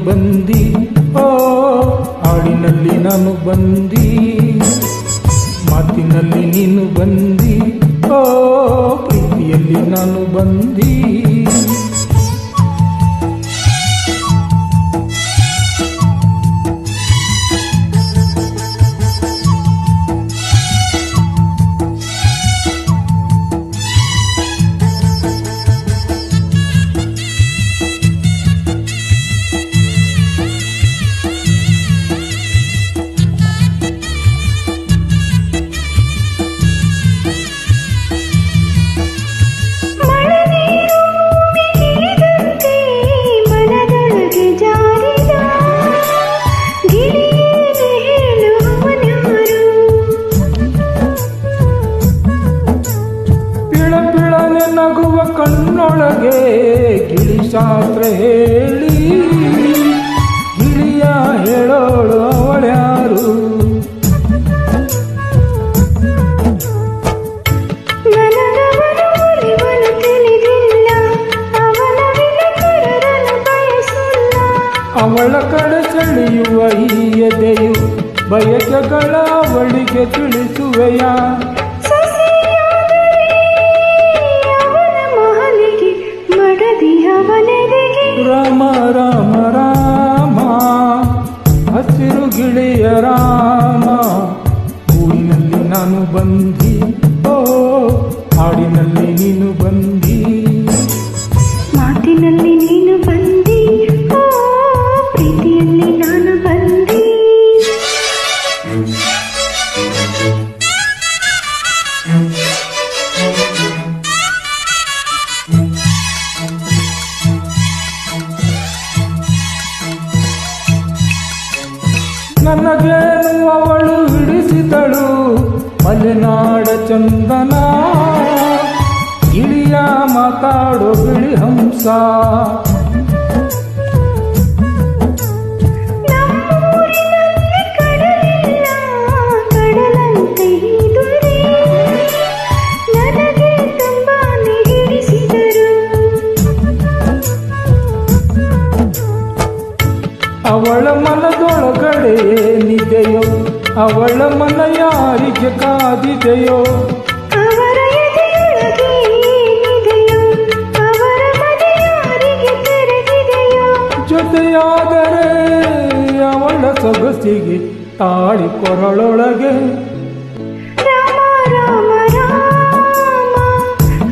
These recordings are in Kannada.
ಬಂದಿ, ಓ ಹಾಡಿನಲ್ಲಿ ನಾನು ಬಂದಿ, ಮಾತಿನಲ್ಲಿ ನೀನು ಬಂದಿ, ಓ ಪ್ರೀತಿಯಲ್ಲಿ ನಾನು ಬಂದಿ. ನಗುವ ಕಣ್ಣೊಳಗೆ ಗಿಳಿ ಶಾಸ್ತ್ರ ಹೇಳಿ, ಗಿಳಿಯ ಹೇಳೋಳು ಅವಳ್ಯಾರು? ಅವಳ ಕಡೆ ಸೆಳೆಯುವ ಈ ಎದೆಯು ಬಯಕೆಗಳ ಅವಳಿಗೆ ತಿಳಿಸುವೆಯ? ರಾಮ ರಾಮ ರಾಮ ಹಸಿರು ಗಿಳಿಯ ರಾಮ, ಹೂವಿನಲ್ಲಿ ನಾನು ಬಂದಿ, ಓ ಹಾಡಿನಲ್ಲಿ ನೀನು ಬಂದಿ, ಮಾತಿನಲ್ಲಿ ನೀನು ಬಂದಿ, ಓ ಪ್ರೀತಿಯಲ್ಲಿ ನಾನು ಬಂದಿ. ನನಗೇನು ಅವಳು ಹಿಡಿಸಿದಳು ಮಲೆನಾಡ ಚಂದನ, ಗಿಳಿಯ ಮಾತಾಡೋ ಬಿಳಿ ಹಂಸ. ಅವಳ ಮನದೊಳಗಡೆ ಏನಿದೆಯೋ, ಅವಳ ಮನ ಯಾರಿಗೆ ಕಾದಿದೆಯೋ, ಅವರ ಎದೆಯೊಳಗೆ ಏನಿದೆಯೋ, ಅವರ ಮನ ಯಾರಿಗೆ ತೆರೆದಿದೆಯೋ. ಜೊತೆಯಾದರೆ ಅವಳ ಸೊಗಸಿಗೆ ತಾಳಿ ಕೊರಳೊಳಗೆ ರಾಮ ರಾಮ ರಾಮ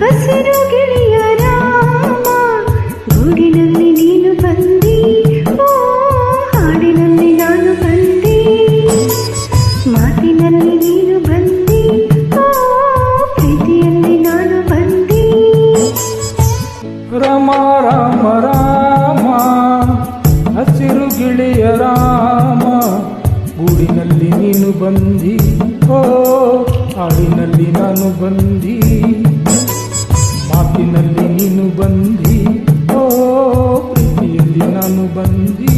ಹಸಿರು ಗಿಳಿಯ ರಾಮ, ಗೂಡಿನಲ್ಲಿ ನೀನು ಬಂದಿ, ಓ ಹಾಡಿನಲ್ಲಿ ನಾನು ಬಂದಿ, ಮಾತಿನಲ್ಲಿ ನೀನು ಬಂದಿ, ಓ ಪ್ರೀತಿಯಲ್ಲಿ ನಾನು ಬಂದಿ. ರಾಮ ರಾಮ ರಾಮ ಹಸಿರು ಗಿಳಿಯ ರಾಮ, ಗೂಡಿನಲ್ಲಿ ನೀನು ಬಂದಿ, ಓ ಹಾಡಿನಲ್ಲಿ ನಾನು ಬಂದಿ, ಮಾತಿನಲ್ಲಿ ನೀನು ಬಂದಿ, ಓ ಪ್ರೀತಿಯಲ್ಲಿ ನಾನು ಬಂದಿ.